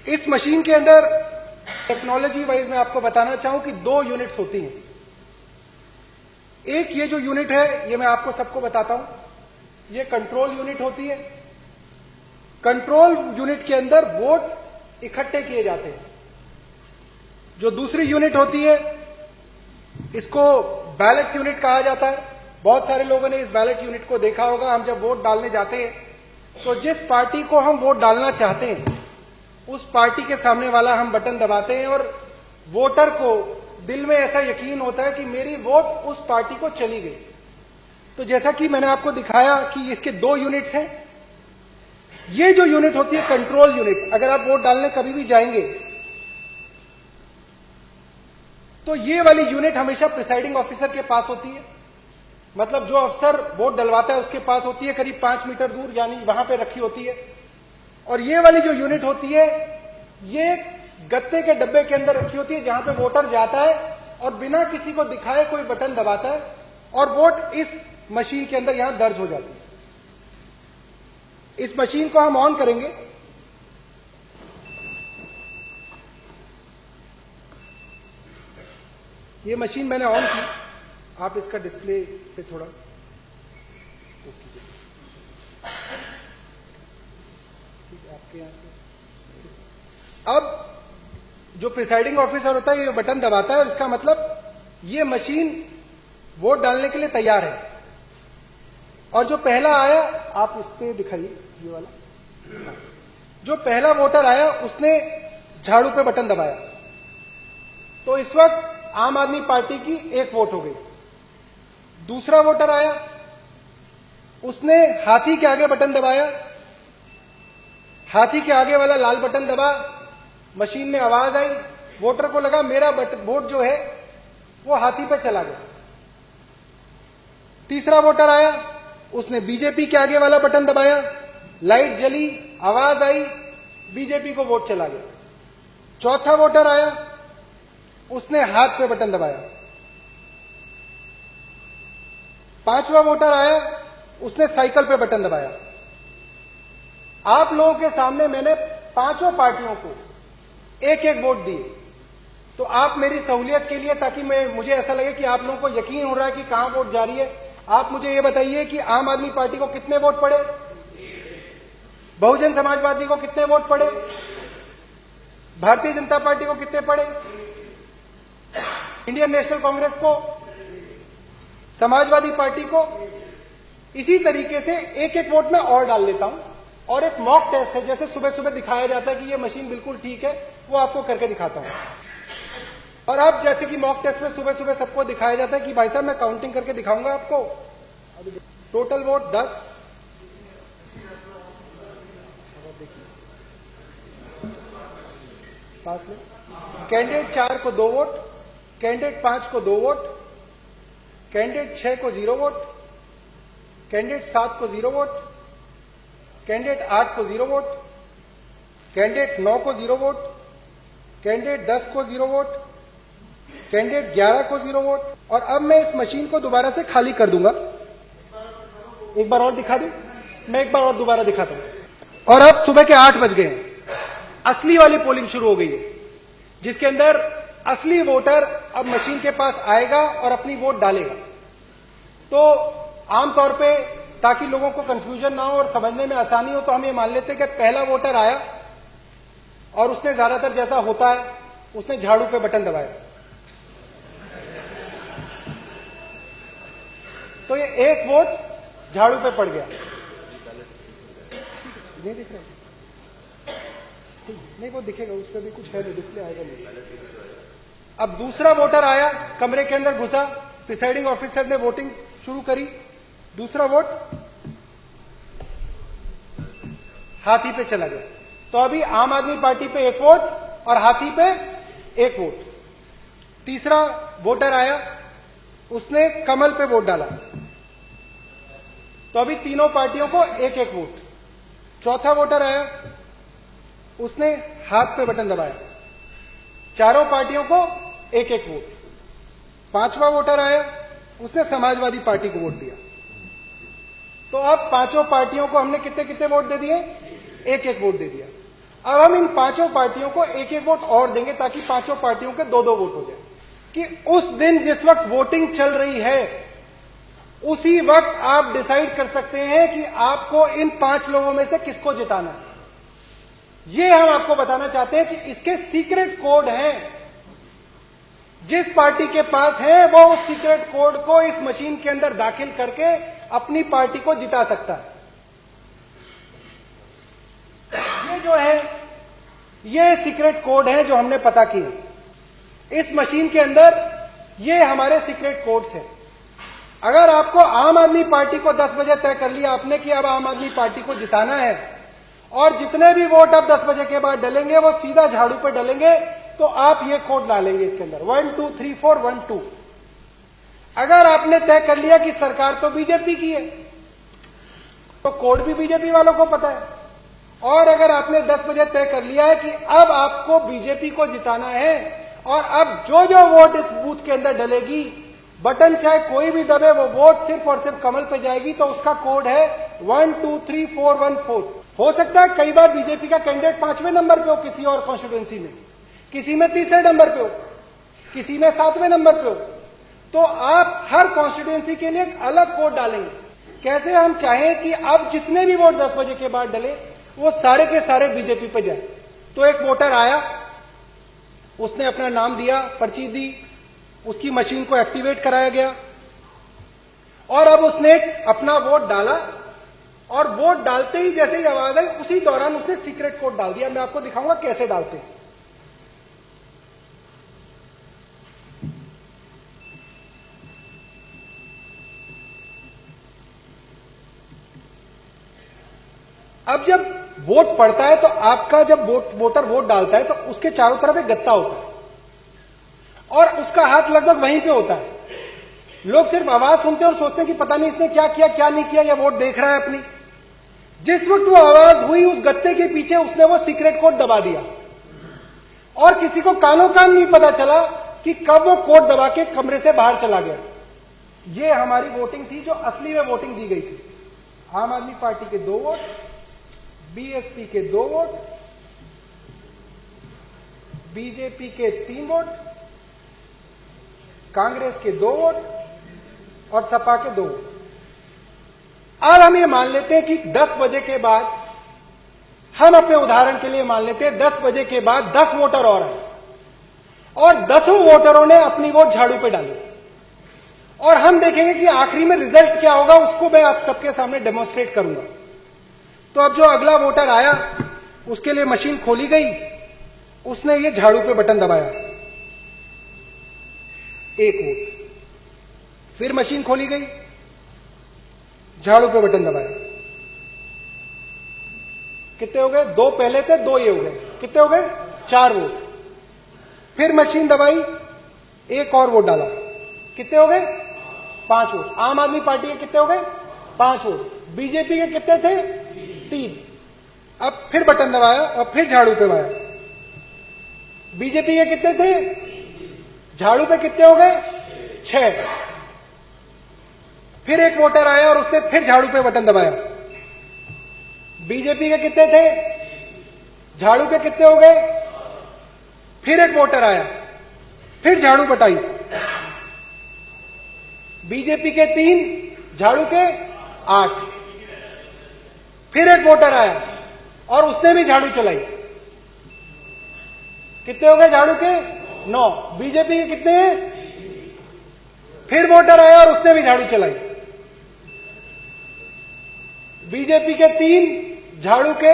इस मशीन के अंदर टेक्नोलॉजी वाइज मैं आपको बताना चाहूं कि 2 यूनिट्स होती हैं। एक ये जो यूनिट है ये मैं आपको सबको बताता हूं, ये कंट्रोल यूनिट होती है। कंट्रोल यूनिट के अंदर वोट इकट्ठे किए जाते हैं। जो दूसरी यूनिट होती है इसको बैलेट यूनिट कहा जाता है। बहुत सारे लोगों ने इस बैलेट यूनिट को देखा होगा। हम जब वोट डालने जाते हैं तो जिस पार्टी को हम वोट डालना चाहते हैं उस पार्टी के सामने वाला हम बटन दबाते हैं और वोटर को दिल में ऐसा यकीन होता है कि मेरी वोट उस पार्टी को चली गई। तो जैसा कि मैंने आपको दिखाया कि इसके 2 यूनिट्स हैं। ये जो यूनिट होती है कंट्रोल यूनिट, अगर आप वोट डालने कभी भी जाएंगे तो ये वाली यूनिट हमेशा प्रिसाइडिंग ऑफिसर के पास होती है। मतलब जो अफसर वोट डलवाता है उसके पास होती है, करीब 5 मीटर दूर, यानी वहां पे रखी होती है। और ये वाली जो यूनिट होती है ये गत्ते के डब्बे के अंदर रखी होती है जहां पे वोटर जाता है और बिना किसी को दिखाए कोई बटन दबाता है और वोट इस मशीन के अंदर यहां दर्ज हो जाती है। इस मशीन को हम ऑन करेंगे। ये मशीन मैंने ऑन की, आप इसका डिस्प्ले पे थोड़ा आपके यहां से। अब जो प्रिसाइडिंग ऑफिसर होता है ये बटन दबाता है और इसका मतलब ये मशीन वोट डालने के लिए तैयार है। और जो पहला आया, आप इस पे दिखाइए, ये वाला जो पहला वोटर आया उसने झाड़ू पे बटन दबाया तो इस वक्त आम आदमी पार्टी की 1 वोट हो गई। दूसरा वोटर आया, उसने हाथी के आगे बटन दबाया, हाथी के आगे वाला लाल बटन दबा, मशीन में आवाज आई, वोटर को लगा मेरा वोट जो है वो हाथी पे चला गया। तीसरा वोटर आया, उसने बीजेपी के आगे वाला बटन दबाया, लाइट जली, आवाज आई, बीजेपी को वोट चला गया। चौथा वोटर आया, उसने हाथ पे बटन दबाया। 5वां वोटर आया, उसने साइकिल पे बटन दबाया। आप लोगों के सामने मैंने 5 पार्टियों को 1-1 वोट दिए। तो आप मेरी सहूलियत के लिए, ताकि मुझे ऐसा लगे कि आप लोगों को यकीन हो रहा है कि कहां वोट जा रही है, आप मुझे यह बताइए कि आम आदमी पार्टी को कितने वोट पड़े, बहुजन समाजवादी को कितने वोट पड़े, भारतीय जनता पार्टी को कितने पड़े, इंडियन नेशनल कांग्रेस को, समाजवादी पार्टी को। इसी तरीके से 1-1 वोट में और डाल लेता हूं। और एक मॉक टेस्ट है, जैसे सुबह सुबह दिखाया जाता है कि ये मशीन बिल्कुल ठीक है, वो आपको करके दिखाता हूं। और अब जैसे कि मॉक टेस्ट में सुबह सुबह सबको दिखाया जाता है कि भाई साहब मैं काउंटिंग करके दिखाऊंगा आपको। टोटल वोट 10, पास में कैंडिडेट 4 को 2 वोट, कैंडिडेट 5 को 2 वोट, कैंडिडेट 6 को 0 वोट, कैंडिडेट 7 को 0 वोट, कैंडिडेट 8 को 0 वोट, कैंडिडेट 9 को 0 वोट, कैंडिडेट 10 को 0 वोट, कैंडिडेट 11 को 0 वोट। और अब मैं इस मशीन को दोबारा से खाली कर दूंगा। एक बार और दिखा दूं, मैं एक बार और दोबारा दिखाता हूं। और अब सुबह के 8 बज गए हैं, असली वाली पोलिंग शुरू हो गई है, जिसके अंदर असली वोटर अब मशीन के पास आएगा और अपनी वोट डालेगा। तो आमतौर पे, ताकि लोगों को कंफ्यूजन ना हो और समझने में आसानी हो, तो हम ये मान लेते हैं कि पहला वोटर आया और उसने ज्यादातर जैसा होता है उसने झाड़ू पे बटन दबाया, तो ये 1 वोट झाड़ू पे पड़ गया। नहीं दिख रहा, नहीं वो दिखेगा, उस पर भी कुछ है नहीं, डिस्प्ले आएगा नहीं। अब दूसरा वोटर आया, कमरे के अंदर घुसा, प्रिसाइडिंग ऑफिसर ने वोटिंग शुरू करी, दूसरा वोट हाथी पे चला गया। तो अभी आम आदमी पार्टी पे 1 वोट और हाथी पे 1 वोट। तीसरा वोटर आया, उसने कमल पे वोट डाला, तो अभी तीनों पार्टियों को 1-1 वोट। चौथा वोटर आया, उसने हाथ पे बटन दबाया, चारों पार्टियों को 1-1 वोट। 5वां वोटर आया, उसने समाजवादी पार्टी को वोट दिया। तो अब 5 पार्टियों को हमने कितने कितने वोट दे दिए, 1-1 वोट दे दिया। अब हम इन पांचों पार्टियों को एक एक वोट और देंगे ताकि पांचों पार्टियों के दो दो वोट हो जाए, कि उस दिन जिस वक्त वोटिंग चल रही है उसी वक्त आप डिसाइड कर सकते हैं कि आपको इन 5 लोगों में से किसको जिताना है। ये हम आपको बताना चाहते हैं कि इसके सीक्रेट कोड हैं। जिस पार्टी के पास है वो उस सीक्रेट कोड को इस मशीन के अंदर दाखिल करके अपनी पार्टी को जिता सकता है। ये जो है ये सीक्रेट कोड है जो हमने पता किए इस मशीन के अंदर। ये हमारे सीक्रेट कोड्स हैं। अगर आपको आम आदमी पार्टी को 10 बजे तय कर लिया आपने कि अब आम आदमी पार्टी को जिताना है और जितने भी वोट अब 10 बजे के बाद डलेंगे वो सीधा झाड़ू पे डलेंगे, तो आप ये कोड डालेंगे इसके अंदर 1 2 3 4 1 2। अगर आपने तय कर लिया कि सरकार तो बीजेपी की है तो कोड भी बीजेपी वालों को पता है। और अगर आपने 10 बजे तय कर लिया है कि अब आपको बीजेपी को जिताना है और अब जो जो वोट इस बूथ के अंदर डलेगी, बटन चाहे कोई भी दबे, वो वोट सिर्फ और सिर्फ कमल पे जाएगी, तो उसका कोड है 1 2 3 4 1 4। हो सकता है कई बार बीजेपी का कैंडिडेट 5वें नंबर पे हो किसी और कॉन्स्टिट्यूएंसी में, किसी में 3रे नंबर पे हो, किसी में 7वें नंबर पे हो, तो आप हर कॉन्स्टिट्यूएंसी के लिए एक अलग कोड डालेंगे। कैसे हम चाहें कि अब जितने भी वोट 10 बजे के बाद डले वो सारे के सारे बीजेपी पे जाए। तो एक वोटर आया, उसने अपना नाम दिया, पर्ची दी, उसकी मशीन को एक्टिवेट कराया गया और अब उसने अपना वोट डाला और वोट डालते ही जैसे ही आवाज आई उसी दौरान उसने सीक्रेट कोड डाल दिया। मैं आपको दिखाऊंगा कैसे डालते हैं। अब जब वोट पड़ता है तो आपका जब वोटर वोट डालता है तो उसके चारों तरफ एक गत्ता होता है और उसका हाथ लगभग वहीं पे होता है। लोग सिर्फ आवाज सुनते हैं और सोचते हैं कि पता नहीं इसने क्या किया क्या नहीं किया, या वोट देख रहा है अपनी। जिस वक्त वो आवाज हुई उस गत्ते के पीछे उसने वो सीक्रेट कोड दबा दिया और किसी को कानों कान नहीं पता चला कि कब वो कोड दबा के कमरे से बाहर चला गया। ये हमारी वोटिंग थी जो असली में वोटिंग दी गई थी। आम आदमी पार्टी के 2 वोट, बीएसपी के 2 वोट, बीजेपी के 3 वोट, कांग्रेस के 2 वोट और सपा के 2 वोट। अब हम ये मान लेते हैं कि 10 बजे के बाद, हम अपने उदाहरण के लिए मान लेते हैं 10 बजे के बाद 10 वोटर और आए और 10 वोटरों ने अपनी वोट झाड़ू पे डाली और हम देखेंगे कि आखिरी में रिजल्ट क्या होगा, उसको मैं आप सबके सामने डेमोन्स्ट्रेट करूंगा। तो अब जो अगला वोटर आया उसके लिए मशीन खोली गई, उसने ये झाड़ू पे बटन दबाया, 1 वोट। फिर मशीन खोली गई, झाड़ू पे बटन दबाया, कितने हो गए? 2 पहले थे, 2 ये हो गए, कितने हो गए? 4 वोट। फिर मशीन दबाई, 1 और वोट डाला, कितने हो गए? 5 वोट। आम आदमी पार्टी के कितने हो गए? 5 वोट। बीजेपी के कितने थे? 3। अब फिर बटन दबाया और फिर झाड़ू पे दबाया। बीजेपी के कितने थे? झाड़ू पे कितने हो गए? 6। फिर एक वोटर आया और उसने फिर झाड़ू पे बटन दबाया। बीजेपी के कितने थे? झाड़ू पे कितने हो गए? फिर एक वोटर आया, फिर झाड़ू बटाई। बीजेपी के 3, झाड़ू के 8। फिर एक वोटर आया और उसने भी झाड़ू चलाई, कितने हो गए झाड़ू के? 9। बीजेपी के कितने हैं? फिर वोटर आया और उसने भी झाड़ू चलाई। बीजेपी के 3, झाड़ू के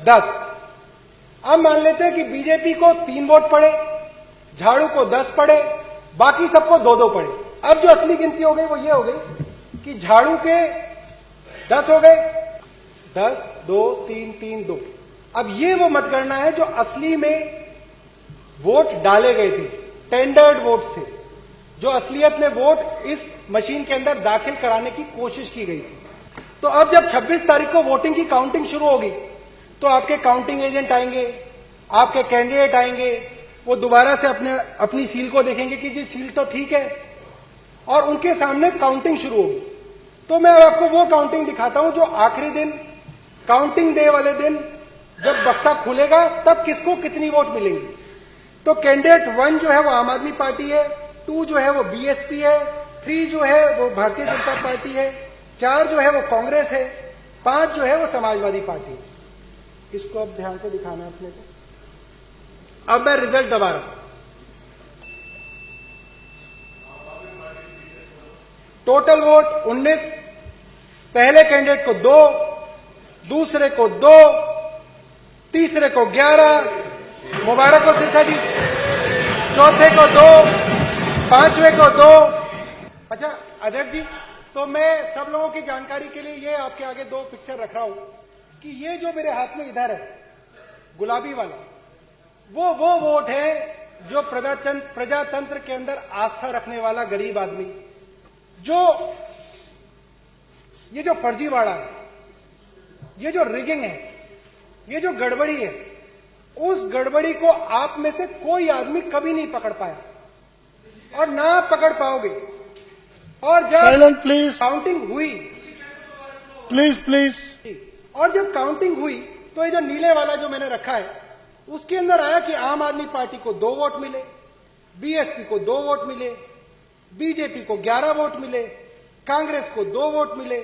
10। अब मान लेते हैं कि बीजेपी को 3 वोट पड़े, झाड़ू को 10 पड़े, बाकी सबको 2-2 पड़े। अब जो असली गिनती हो गई वो ये हो गई कि झाड़ू के 10 हो गए, 10 2 3 3 2। अब ये वो मतगणना है जो असली में वोट डाले गए थे, टेंडर्ड वोट्स थे, जो असलियत में वोट इस मशीन के अंदर दाखिल कराने की कोशिश की गई थी। तो अब जब 26 तारीख को वोटिंग की काउंटिंग शुरू होगी तो आपके काउंटिंग एजेंट आएंगे, आपके कैंडिडेट आएंगे, वो दोबारा से अपनी सील को देखेंगे कि जी सील तो ठीक है और उनके सामने काउंटिंग शुरू होगी। तो मैं आपको वो काउंटिंग दिखाता हूं जो आखिरी दिन, काउंटिंग डे वाले दिन जब बक्सा खुलेगा तब किसको कितनी वोट मिलेंगी। तो कैंडिडेट 1 जो है वो आम आदमी पार्टी है, 2 जो है वो बीएसपी है, 3 जो है वो भारतीय जनता पार्टी है, 4 जो है वो कांग्रेस है, 5 जो है वो समाजवादी पार्टी है। इसको अब ध्यान से दिखाना है अपने को। अब मैं रिजल्ट दबा रहा हूं। टोटल वोट 19, पहले कैंडिडेट को 2, दूसरे को 2, तीसरे को 11, मुबारक हो सिरसा जी, चौथे को 2, पांचवें को 2। अच्छा अध्यक्ष जी, तो मैं सब लोगों की जानकारी के लिए ये आपके आगे 2 पिक्चर रख रहा हूं कि ये जो मेरे हाथ में इधर है गुलाबी वाला, वो वोट है जो प्रजातंत्र के अंदर आस्था रखने वाला गरीब आदमी, ये जो फर्जीवाड़ा है, ये जो रिगिंग है, ये जो गड़बड़ी है, उस गड़बड़ी को आप में से कोई आदमी कभी नहीं पकड़ पाया और ना पकड़ पाओगे। और जब साइलेंट प्लीज, काउंटिंग हुई, प्लीज, और जब काउंटिंग हुई तो ये जो नीले वाला जो मैंने रखा है उसके अंदर आया कि आम आदमी पार्टी को 2 वोट मिले, बीएसपी को 2 वोट मिले, बीजेपी को 11 वोट मिले, कांग्रेस को 2 वोट मिले,